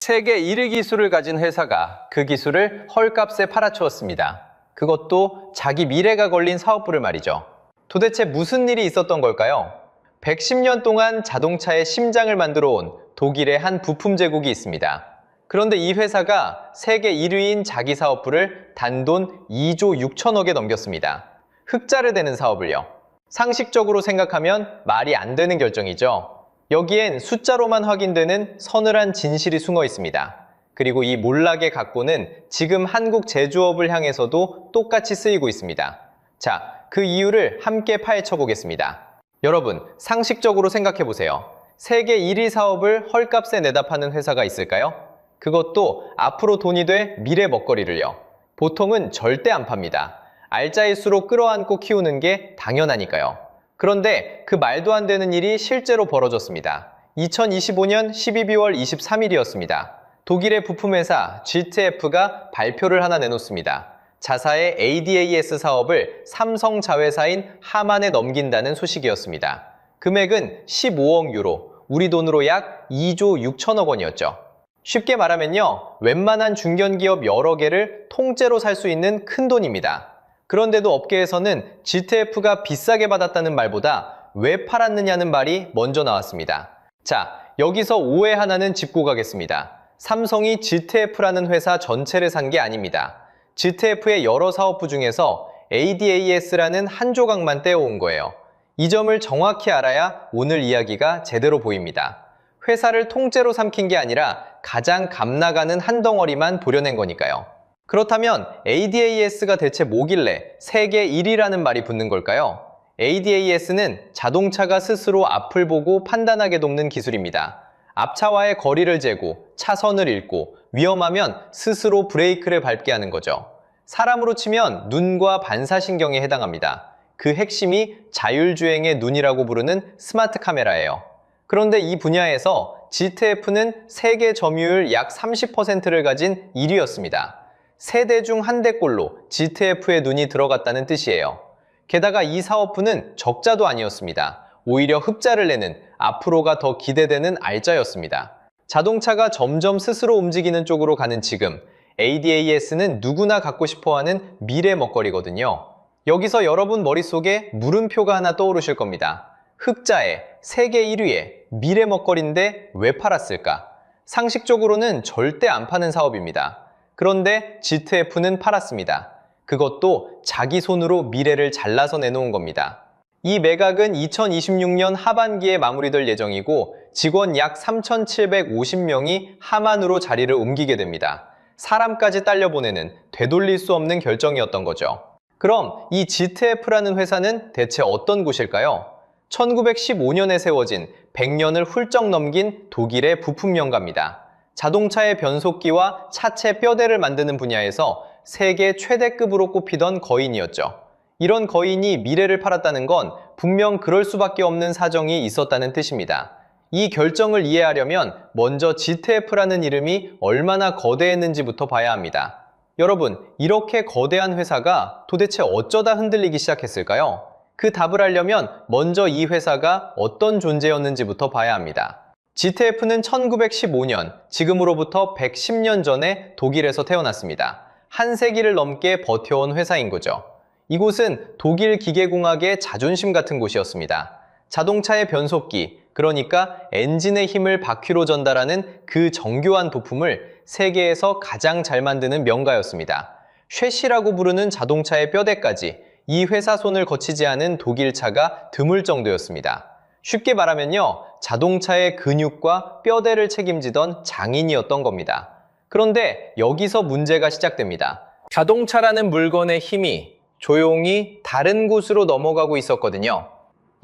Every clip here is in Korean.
세계 1위 기술을 가진 회사가 그 기술을 헐값에 팔아치웠습니다. 그것도 자기 미래가 걸린 사업부를 말이죠. 도대체 무슨 일이 있었던 걸까요? 110년 동안 자동차의 심장을 만들어 온 독일의 한 부품 제국이 있습니다. 그런데 이 회사가 세계 1위인 자기 사업부를 단돈 2조 6천억에 넘겼습니다. 흑자를 대는 사업을요. 상식적으로 생각하면 말이 안 되는 결정이죠. 여기엔 숫자로만 확인되는 서늘한 진실이 숨어 있습니다. 그리고 이 몰락의 각고는 지금 한국 제조업을 향해서도 똑같이 쓰이고 있습니다. 자, 그 이유를 함께 파헤쳐 보겠습니다. 여러분, 상식적으로 생각해 보세요. 세계 1위 사업을 헐값에 내다 파는 회사가 있을까요? 그것도 앞으로 돈이 돼 미래 먹거리를요. 보통은 절대 안 팝니다. 알짜일수록 끌어안고 키우는 게 당연하니까요. 그런데 그 말도 안 되는 일이 실제로 벌어졌습니다. 2025년 12월 23일이었습니다. 독일의 부품회사 GTF가 발표를 하나 내놓습니다. 자사의 ADAS 사업을 삼성 자회사인 하만에 넘긴다는 소식이었습니다. 금액은 15억 유로, 우리 돈으로 약 2조 6천억 원이었죠. 쉽게 말하면요, 웬만한 중견기업 여러 개를 통째로 살 수 있는 큰 돈입니다. 그런데도 업계에서는 GTF가 비싸게 받았다는 말보다 왜 팔았느냐는 말이 먼저 나왔습니다. 자, 여기서 오해 하나는 짚고 가겠습니다. 삼성이 GTF라는 회사 전체를 산 게 아닙니다. GTF의 여러 사업부 중에서 ADAS라는 한 조각만 떼어온 거예요. 이 점을 정확히 알아야 오늘 이야기가 제대로 보입니다. 회사를 통째로 삼킨 게 아니라 가장 값나가는 한 덩어리만 도려낸 거니까요. 그렇다면 ADAS가 대체 뭐길래 세계 1위라는 말이 붙는 걸까요? ADAS는 자동차가 스스로 앞을 보고 판단하게 돕는 기술입니다. 앞차와의 거리를 재고 차선을 읽고 위험하면 스스로 브레이크를 밟게 하는 거죠. 사람으로 치면 눈과 반사신경에 해당합니다. 그 핵심이 자율주행의 눈이라고 부르는 스마트 카메라예요. 그런데 이 분야에서 GTF는 세계 점유율 약 30%를 가진 1위였습니다. 세 대 중 한 대꼴로 GTF의 눈이 들어갔다는 뜻이에요. 게다가 이 사업부는 적자도 아니었습니다. 오히려 흑자를 내는 앞으로가 더 기대되는 알짜였습니다. 자동차가 점점 스스로 움직이는 쪽으로 가는 지금, ADAS는 누구나 갖고 싶어하는 미래 먹거리거든요. 여기서 여러분 머릿속에 물음표가 하나 떠오르실 겁니다. 흑자에, 세계 1위에, 미래 먹거리인데 왜 팔았을까? 상식적으로는 절대 안 파는 사업입니다. 그런데 GTF는 팔았습니다. 그것도 자기 손으로 미래를 잘라서 내놓은 겁니다. 이 매각은 2026년 하반기에 마무리될 예정이고 직원 약 3,750명이 하만으로 자리를 옮기게 됩니다. 사람까지 딸려보내는 되돌릴 수 없는 결정이었던 거죠. 그럼 이 GTF라는 회사는 대체 어떤 곳일까요? 1915년에 세워진 100년을 훌쩍 넘긴 독일의 부품 명가입니다. 자동차의 변속기와 차체 뼈대를 만드는 분야에서 세계 최대급으로 꼽히던 거인이었죠. 이런 거인이 미래를 팔았다는 건 분명 그럴 수밖에 없는 사정이 있었다는 뜻입니다. 이 결정을 이해하려면 먼저 GTF라는 이름이 얼마나 거대했는지부터 봐야 합니다. 여러분, 이렇게 거대한 회사가 도대체 어쩌다 흔들리기 시작했을까요? 그 답을 알려면 먼저 이 회사가 어떤 존재였는지부터 봐야 합니다. GTF는 1915년, 지금으로부터 110년 전에 독일에서 태어났습니다. 한 세기를 넘게 버텨온 회사인 거죠. 이곳은 독일 기계공학의 자존심 같은 곳이었습니다. 자동차의 변속기, 그러니까 엔진의 힘을 바퀴로 전달하는 그 정교한 부품을 세계에서 가장 잘 만드는 명가였습니다. 쉐시라고 부르는 자동차의 뼈대까지 이 회사 손을 거치지 않은 독일차가 드물 정도였습니다. 쉽게 말하면요, 자동차의 근육과 뼈대를 책임지던 장인이었던 겁니다. 그런데 여기서 문제가 시작됩니다. 자동차라는 물건의 힘이 조용히 다른 곳으로 넘어가고 있었거든요.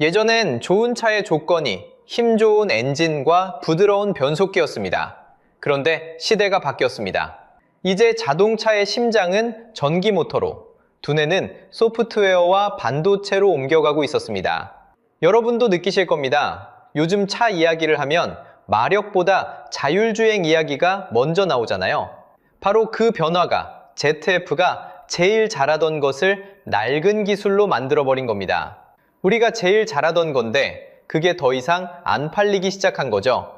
예전엔 좋은 차의 조건이 힘 좋은 엔진과 부드러운 변속기였습니다. 그런데 시대가 바뀌었습니다. 이제 자동차의 심장은 전기 모터로, 두뇌는 소프트웨어와 반도체로 옮겨가고 있었습니다. 여러분도 느끼실 겁니다. 요즘 차 이야기를 하면 마력보다 자율주행 이야기가 먼저 나오잖아요. 바로 그 변화가 ZF가 제일 잘하던 것을 낡은 기술로 만들어버린 겁니다. 우리가 제일 잘하던 건데 그게 더 이상 안 팔리기 시작한 거죠.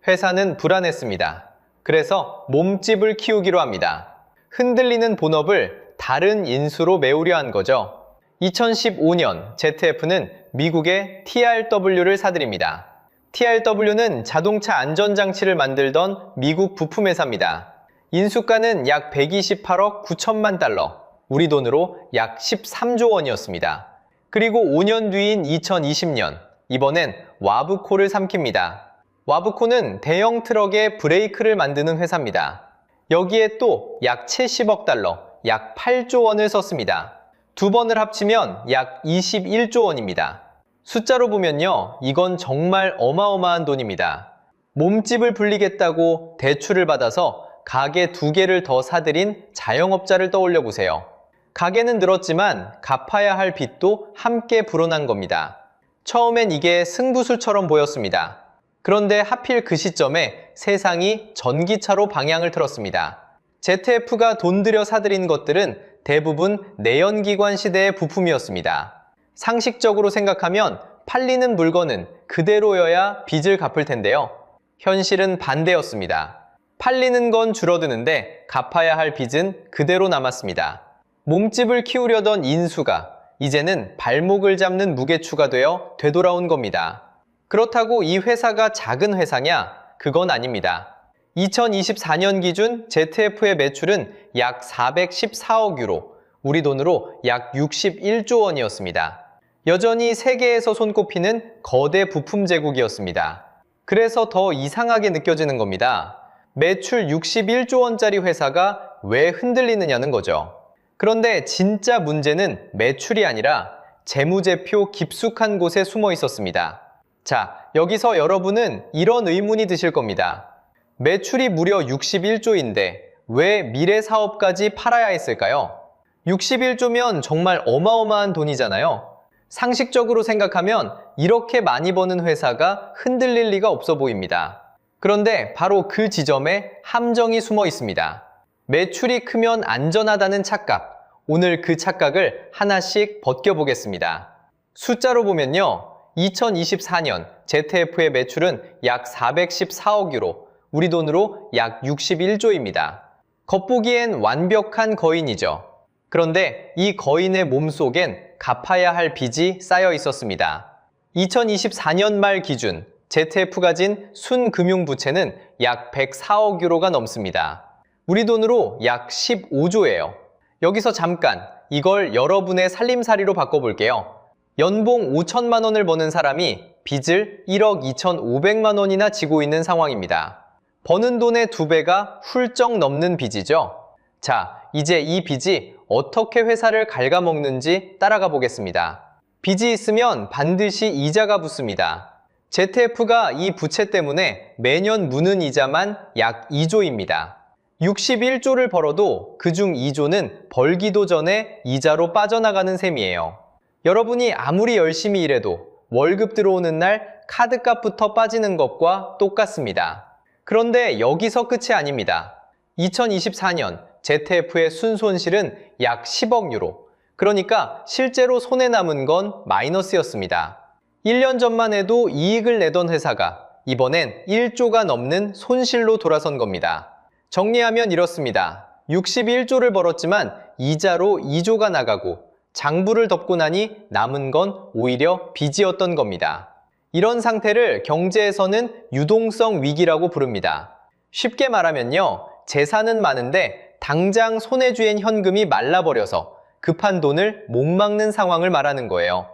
회사는 불안했습니다. 그래서 몸집을 키우기로 합니다. 흔들리는 본업을 다른 인수로 메우려 한 거죠. 2015년 ZF는 미국의 TRW를 사들입니다. TRW는 자동차 안전장치를 만들던 미국 부품회사입니다. 인수가는 약 128억 9천만 달러, 우리 돈으로 약 13조 원이었습니다. 그리고 5년 뒤인 2020년, 이번엔 와브코를 삼킵니다. 와브코는 대형 트럭의 브레이크를 만드는 회사입니다. 여기에 또 약 70억 달러, 약 8조 원을 썼습니다. 두 번을 합치면 약 21조 원입니다. 숫자로 보면요, 이건 정말 어마어마한 돈입니다. 몸집을 불리겠다고 대출을 받아서 가게 2개를 더 사들인 자영업자를 떠올려 보세요. 가게는 늘었지만 갚아야 할 빚도 함께 불어난 겁니다. 처음엔 이게 승부수처럼 보였습니다. 그런데 하필 그 시점에 세상이 전기차로 방향을 틀었습니다. ZF가 돈 들여 사들인 것들은 대부분 내연기관 시대의 부품이었습니다. 상식적으로 생각하면 팔리는 물건은 그대로여야 빚을 갚을 텐데요. 현실은 반대였습니다. 팔리는 건 줄어드는데 갚아야 할 빚은 그대로 남았습니다. 몸집을 키우려던 인수가 이제는 발목을 잡는 무게추가 되어 되돌아온 겁니다. 그렇다고 이 회사가 작은 회사냐? 그건 아닙니다. 2024년 기준 ZF의 매출은 약 414억 유로, 우리 돈으로 약 61조 원이었습니다. 여전히 세계에서 손꼽히는 거대 부품 제국이었습니다. 그래서 더 이상하게 느껴지는 겁니다. 매출 61조 원짜리 회사가 왜 흔들리느냐는 거죠. 그런데 진짜 문제는 매출이 아니라 재무제표 깊숙한 곳에 숨어 있었습니다. 자, 여기서 여러분은 이런 의문이 드실 겁니다. 매출이 무려 61조인데 왜 미래 사업까지 팔아야 했을까요? 61조면 정말 어마어마한 돈이잖아요. 상식적으로 생각하면 이렇게 많이 버는 회사가 흔들릴 리가 없어 보입니다. 그런데 바로 그 지점에 함정이 숨어 있습니다. 매출이 크면 안전하다는 착각. 오늘 그 착각을 하나씩 벗겨보겠습니다. 숫자로 보면요, 2024년 ZF의 매출은 약 414억 유로, 우리 돈으로 약 61조입니다. 겉보기엔 완벽한 거인이죠. 그런데 이 거인의 몸속엔 갚아야 할 빚이 쌓여 있었습니다. 2024년 말 기준 ZF가 진 순금융부채는 약 104억 유로가 넘습니다. 우리 돈으로 약 15조예요. 여기서 잠깐 이걸 여러분의 살림살이로 바꿔볼게요. 연봉 5천만 원을 버는 사람이 빚을 1억 2,500만 원이나 지고 있는 상황입니다. 버는 돈의 2배가 훌쩍 넘는 빚이죠. 자, 이제 이 빚이 어떻게 회사를 갉아먹는지 따라가 보겠습니다. 빚이 있으면 반드시 이자가 붙습니다. ZF가 이 부채 때문에 매년 무는 이자만 약 2조입니다. 61조를 벌어도 그중 2조는 벌기도 전에 이자로 빠져나가는 셈이에요. 여러분이 아무리 열심히 일해도 월급 들어오는 날 카드값부터 빠지는 것과 똑같습니다. 그런데 여기서 끝이 아닙니다. 2024년 ZF의 순손실은 약 10억 유로, 그러니까 실제로 손에 남은 건 마이너스였습니다. 1년 전만 해도 이익을 내던 회사가 이번엔 1조가 넘는 손실로 돌아선 겁니다. 정리하면 이렇습니다. 61조를 벌었지만 이자로 2조가 나가고 장부를 덮고 나니 남은 건 오히려 빚이었던 겁니다. 이런 상태를 경제에서는 유동성 위기라고 부릅니다. 쉽게 말하면요, 재산은 많은데 당장 손에 쥘 현금이 말라버려서 급한 돈을 못 막는 상황을 말하는 거예요.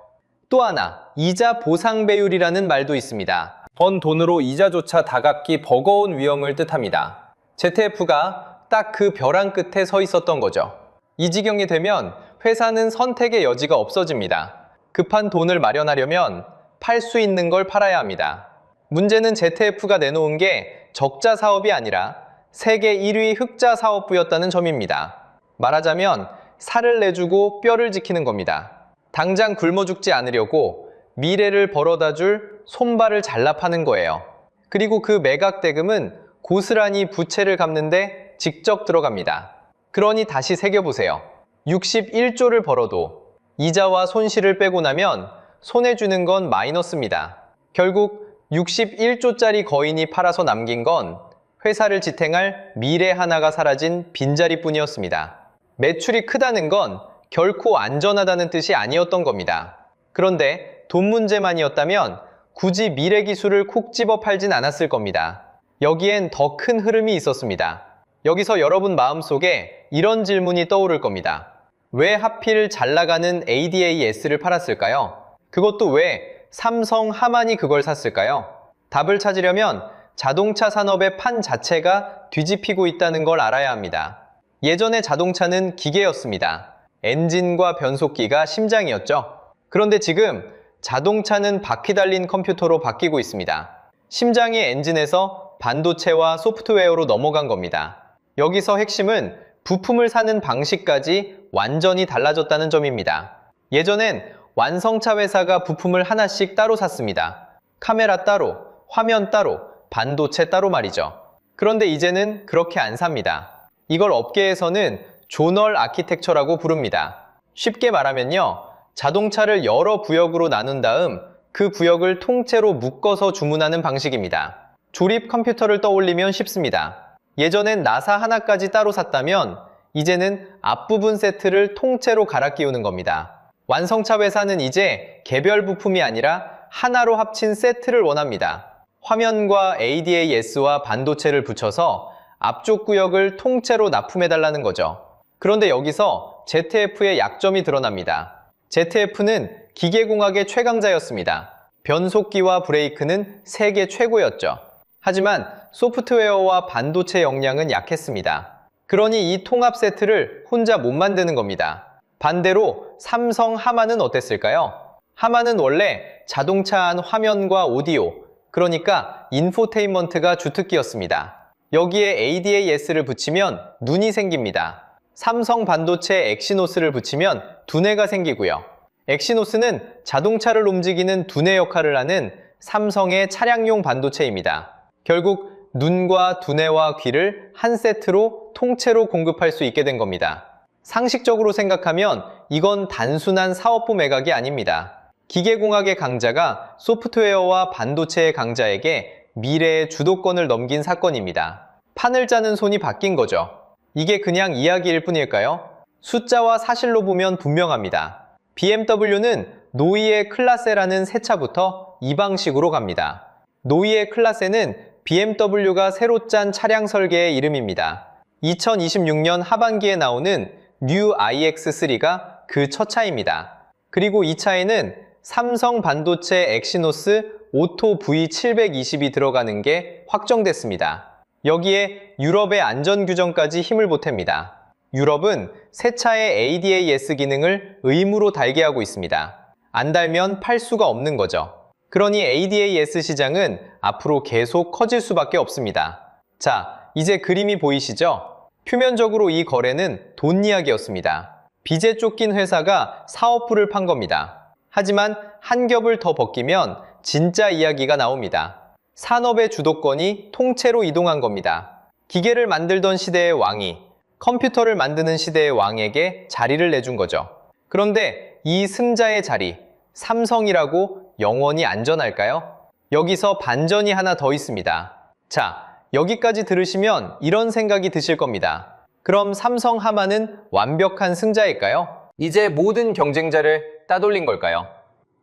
또 하나, 이자 보상 배율이라는 말도 있습니다. 번 돈으로 이자조차 다 갚기 버거운 위험을 뜻합니다. ZF가 딱 그 벼랑 끝에 서 있었던 거죠. 이 지경이 되면 회사는 선택의 여지가 없어집니다. 급한 돈을 마련하려면 팔 수 있는 걸 팔아야 합니다. 문제는 ZF가 내놓은 게 적자 사업이 아니라 세계 1위 흑자 사업부였다는 점입니다. 말하자면 살을 내주고 뼈를 지키는 겁니다. 당장 굶어 죽지 않으려고 미래를 벌어다 줄 손발을 잘라 파는 거예요. 그리고 그 매각 대금은 고스란히 부채를 갚는데 직접 들어갑니다. 그러니 다시 새겨보세요. 61조를 벌어도 이자와 손실을 빼고 나면 손해 주는 건 마이너스입니다. 결국 61조짜리 거인이 팔아서 남긴 건 회사를 지탱할 미래 하나가 사라진 빈자리뿐이었습니다. 매출이 크다는 건 결코 안전하다는 뜻이 아니었던 겁니다. 그런데 돈 문제만이었다면 굳이 미래 기술을 콕 집어 팔진 않았을 겁니다. 여기엔 더 큰 흐름이 있었습니다. 여기서 여러분 마음속에 이런 질문이 떠오를 겁니다. 왜 하필 잘 나가는 ADAS를 팔았을까요? 그것도 왜 삼성 하만이 그걸 샀을까요? 답을 찾으려면 자동차 산업의 판 자체가 뒤집히고 있다는 걸 알아야 합니다. 예전에 자동차는 기계였습니다. 엔진과 변속기가 심장이었죠. 그런데 지금 자동차는 바퀴 달린 컴퓨터로 바뀌고 있습니다. 심장이 엔진에서 반도체와 소프트웨어로 넘어간 겁니다. 여기서 핵심은 부품을 사는 방식까지 완전히 달라졌다는 점입니다. 예전엔 완성차 회사가 부품을 하나씩 따로 샀습니다. 카메라 따로, 화면 따로, 반도체 따로 말이죠. 그런데 이제는 그렇게 안 삽니다. 이걸 업계에서는 조널 아키텍처라고 부릅니다. 쉽게 말하면요, 자동차를 여러 구역으로 나눈 다음 그 구역을 통째로 묶어서 주문하는 방식입니다. 조립 컴퓨터를 떠올리면 쉽습니다. 예전엔 나사 하나까지 따로 샀다면 이제는 앞부분 세트를 통째로 갈아 끼우는 겁니다. 완성차 회사는 이제 개별 부품이 아니라 하나로 합친 세트를 원합니다. 화면과 ADAS와 반도체를 붙여서 앞쪽 구역을 통째로 납품해달라는 거죠. 그런데 여기서 ZF의 약점이 드러납니다. ZF는 기계공학의 최강자였습니다. 변속기와 브레이크는 세계 최고였죠. 하지만 소프트웨어와 반도체 역량은 약했습니다. 그러니 이 통합 세트를 혼자 못 만드는 겁니다. 반대로 삼성 하만은 어땠을까요? 하만은 원래 자동차 안 화면과 오디오, 그러니까 인포테인먼트가 주특기였습니다. 여기에 ADAS를 붙이면 눈이 생깁니다. 삼성 반도체 엑시노스를 붙이면 두뇌가 생기고요. 엑시노스는 자동차를 움직이는 두뇌 역할을 하는 삼성의 차량용 반도체입니다. 결국 눈과 두뇌와 귀를 한 세트로 통째로 공급할 수 있게 된 겁니다. 상식적으로 생각하면 이건 단순한 사업부 매각이 아닙니다. 기계공학의 강자가 소프트웨어와 반도체의 강자에게 미래의 주도권을 넘긴 사건입니다. 판을 짜는 손이 바뀐 거죠. 이게 그냥 이야기일 뿐일까요? 숫자와 사실로 보면 분명합니다. BMW는 노이의 클라세라는 새 차부터 이 방식으로 갑니다. 노이의 클라세는 BMW가 새로 짠 차량 설계의 이름입니다. 2026년 하반기에 나오는 뉴 iX3가 그 첫 차입니다. 그리고 이 차에는 삼성 반도체 엑시노스 오토 V720이 들어가는 게 확정됐습니다. 여기에 유럽의 안전 규정까지 힘을 보탭니다. 유럽은 새 차의 ADAS 기능을 의무로 달게 하고 있습니다. 안 달면 팔 수가 없는 거죠. 그러니 ADAS 시장은 앞으로 계속 커질 수밖에 없습니다. 자, 이제 그림이 보이시죠? 표면적으로 이 거래는 돈 이야기였습니다. 빚에 쫓긴 회사가 사업부를 판 겁니다. 하지만 한 겹을 더 벗기면 진짜 이야기가 나옵니다. 산업의 주도권이 통째로 이동한 겁니다. 기계를 만들던 시대의 왕이 컴퓨터를 만드는 시대의 왕에게 자리를 내준 거죠. 그런데 이 승자의 자리, 삼성이라고 영원히 안전할까요? 여기서 반전이 하나 더 있습니다. 자, 여기까지 들으시면 이런 생각이 드실 겁니다. 그럼 삼성 하만은 완벽한 승자일까요? 이제 모든 경쟁자를 따돌린 걸까요?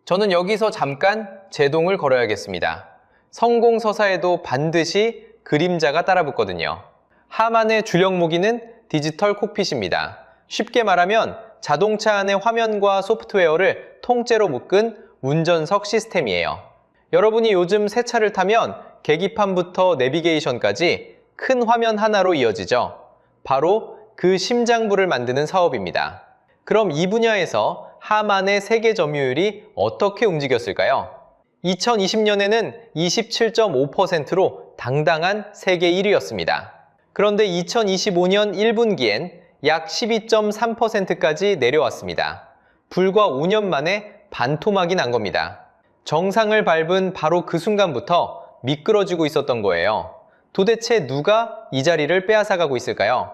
저는 여기서 잠깐 제동을 걸어야겠습니다. 성공서사에도 반드시 그림자가 따라붙거든요. 하만의 주력 무기는 디지털 콕핏입니다. 쉽게 말하면 자동차 안의 화면과 소프트웨어를 통째로 묶은 운전석 시스템이에요. 여러분이 요즘 새 차를 타면 계기판부터 내비게이션까지 큰 화면 하나로 이어지죠. 바로 그 심장부를 만드는 사업입니다. 그럼 이 분야에서 하만의 세계 점유율이 어떻게 움직였을까요? 2020년에는 27.5%로 당당한 세계 1위였습니다. 그런데 2025년 1분기엔 약 12.3%까지 내려왔습니다. 불과 5년 만에 반토막이 난 겁니다. 정상을 밟은 바로 그 순간부터 미끄러지고 있었던 거예요. 도대체 누가 이 자리를 빼앗아가고 있을까요?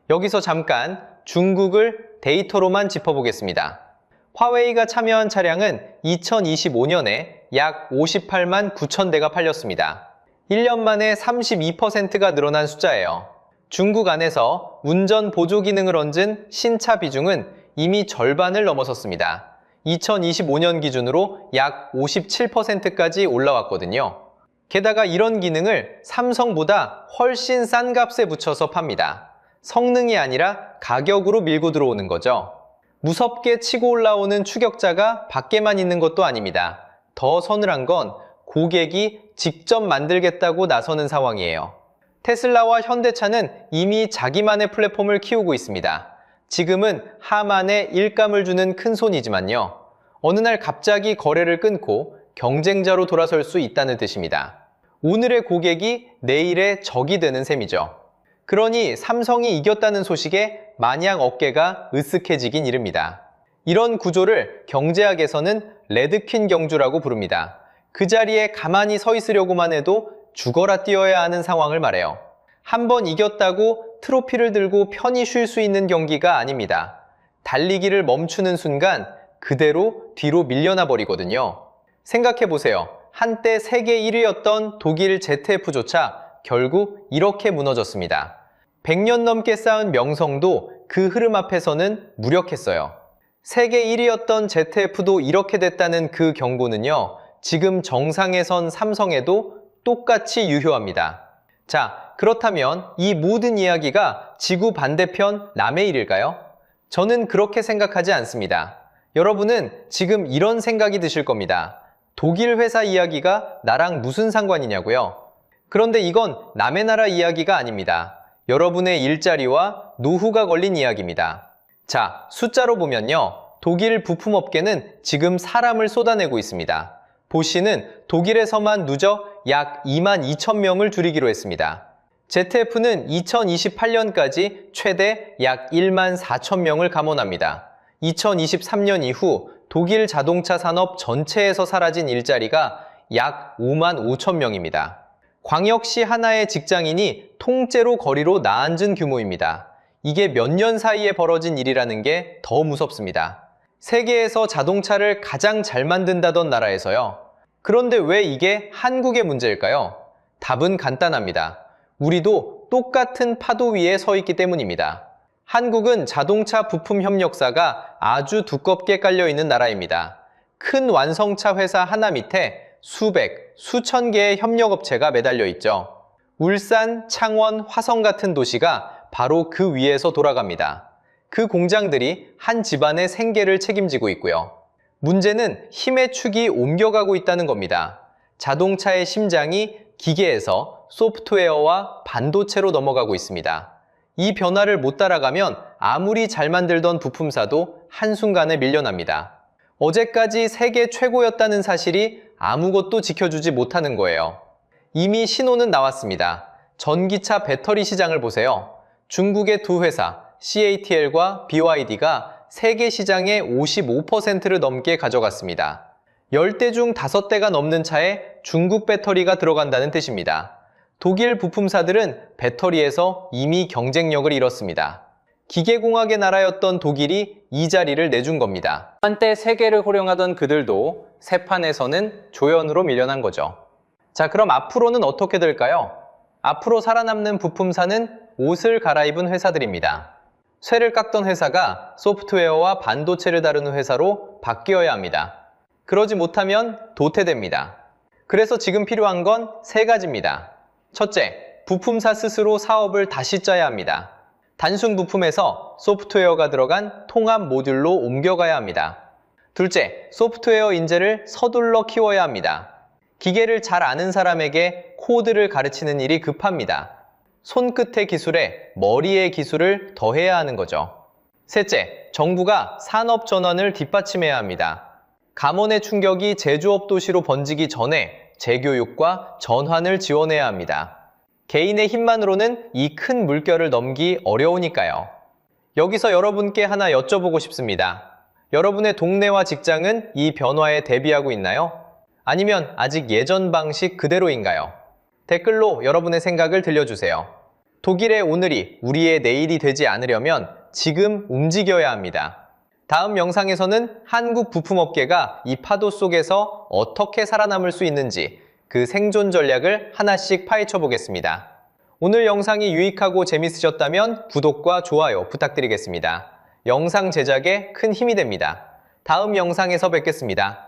여기서 잠깐 중국을 데이터로만 짚어보겠습니다. 화웨이가 참여한 차량은 2025년에 약 58만 9천 대가 팔렸습니다. 1년 만에 32%가 늘어난 숫자예요. 중국 안에서 운전 보조 기능을 얹은 신차 비중은 이미 절반을 넘어섰습니다. 2025년 기준으로 약 57%까지 올라왔거든요. 게다가 이런 기능을 삼성보다 훨씬 싼 값에 붙여서 팝니다. 성능이 아니라 가격으로 밀고 들어오는 거죠. 무섭게 치고 올라오는 추격자가 밖에만 있는 것도 아닙니다. 더 서늘한 건 고객이 직접 만들겠다고 나서는 상황이에요. 테슬라와 현대차는 이미 자기만의 플랫폼을 키우고 있습니다. 지금은 하만에 일감을 주는 큰손이지만요. 어느 날 갑자기 거래를 끊고 경쟁자로 돌아설 수 있다는 뜻입니다. 오늘의 고객이 내일의 적이 되는 셈이죠. 그러니 삼성이 이겼다는 소식에 마냥 어깨가 으쓱해지긴 이릅니다. 이런 구조를 경제학에서는 레드퀸 경주라고 부릅니다. 그 자리에 가만히 서 있으려고만 해도 죽어라 뛰어야 하는 상황을 말해요. 한번 이겼다고 트로피를 들고 편히 쉴 수 있는 경기가 아닙니다. 달리기를 멈추는 순간 그대로 뒤로 밀려나 버리거든요. 생각해보세요. 한때 세계 1위였던 독일 ZF조차 결국 이렇게 무너졌습니다. 100년 넘게 쌓은 명성도 그 흐름 앞에서는 무력했어요. 세계 1위였던 ZF도 이렇게 됐다는 그 경고는요, 지금 정상에 선 삼성에도 똑같이 유효합니다. 자, 그렇다면 이 모든 이야기가 지구 반대편 남의 일일까요? 저는 그렇게 생각하지 않습니다. 여러분은 지금 이런 생각이 드실 겁니다. 독일 회사 이야기가 나랑 무슨 상관이냐고요? 그런데 이건 남의 나라 이야기가 아닙니다. 여러분의 일자리와 노후가 걸린 이야기입니다. 자, 숫자로 보면요. 독일 부품업계는 지금 사람을 쏟아내고 있습니다. 보시는 독일에서만 누적 약 22,000명을 줄이기로 했습니다. ZF는 2028년까지 최대 약 14,000명을 감원합니다. 2023년 이후 독일 자동차 산업 전체에서 사라진 일자리가 약 55,000명입니다. 광역시 하나의 직장인이 통째로 거리로 나앉은 규모입니다. 이게 몇 년 사이에 벌어진 일이라는 게 더 무섭습니다. 세계에서 자동차를 가장 잘 만든다던 나라에서요. 그런데 왜 이게 한국의 문제일까요? 답은 간단합니다. 우리도 똑같은 파도 위에 서 있기 때문입니다. 한국은 자동차 부품 협력사가 아주 두껍게 깔려있는 나라입니다. 큰 완성차 회사 하나 밑에 수백, 수천 개의 협력업체가 매달려 있죠. 울산, 창원, 화성 같은 도시가 바로 그 위에서 돌아갑니다. 그 공장들이 한 집안의 생계를 책임지고 있고요. 문제는 힘의 축이 옮겨가고 있다는 겁니다. 자동차의 심장이 기계에서 소프트웨어와 반도체로 넘어가고 있습니다. 이 변화를 못 따라가면 아무리 잘 만들던 부품사도 한순간에 밀려납니다. 어제까지 세계 최고였다는 사실이 아무것도 지켜주지 못하는 거예요. 이미 신호는 나왔습니다. 전기차 배터리 시장을 보세요. 중국의 두 회사 CATL과 BYD가 세계 시장의 55%를 넘게 가져갔습니다. 10대 중 5대가 넘는 차에 중국 배터리가 들어간다는 뜻입니다. 독일 부품사들은 배터리에서 이미 경쟁력을 잃었습니다. 기계공학의 나라였던 독일이 이 자리를 내준 겁니다. 한때 세계를 호령하던 그들도 새 판에서는 조연으로 밀려난 거죠. 자, 그럼 앞으로는 어떻게 될까요? 앞으로 살아남는 부품사는 옷을 갈아입은 회사들입니다. 쇠를 깎던 회사가 소프트웨어와 반도체를 다루는 회사로 바뀌어야 합니다. 그러지 못하면 도태됩니다. 그래서 지금 필요한 건 세 가지입니다. 첫째, 부품사 스스로 사업을 다시 짜야 합니다. 단순 부품에서 소프트웨어가 들어간 통합 모듈로 옮겨가야 합니다. 둘째, 소프트웨어 인재를 서둘러 키워야 합니다. 기계를 잘 아는 사람에게 코드를 가르치는 일이 급합니다. 손끝의 기술에 머리의 기술을 더해야 하는 거죠. 셋째, 정부가 산업 전환을 뒷받침해야 합니다. 감원의 충격이 제조업 도시로 번지기 전에 재교육과 전환을 지원해야 합니다. 개인의 힘만으로는 이 큰 물결을 넘기 어려우니까요. 여기서 여러분께 하나 여쭤보고 싶습니다. 여러분의 동네와 직장은 이 변화에 대비하고 있나요? 아니면 아직 예전 방식 그대로인가요? 댓글로 여러분의 생각을 들려주세요. 독일의 오늘이 우리의 내일이 되지 않으려면 지금 움직여야 합니다. 다음 영상에서는 한국 부품업계가 이 파도 속에서 어떻게 살아남을 수 있는지, 그 생존 전략을 하나씩 파헤쳐 보겠습니다. 오늘 영상이 유익하고 재밌으셨다면 구독과 좋아요 부탁드리겠습니다. 영상 제작에 큰 힘이 됩니다. 다음 영상에서 뵙겠습니다.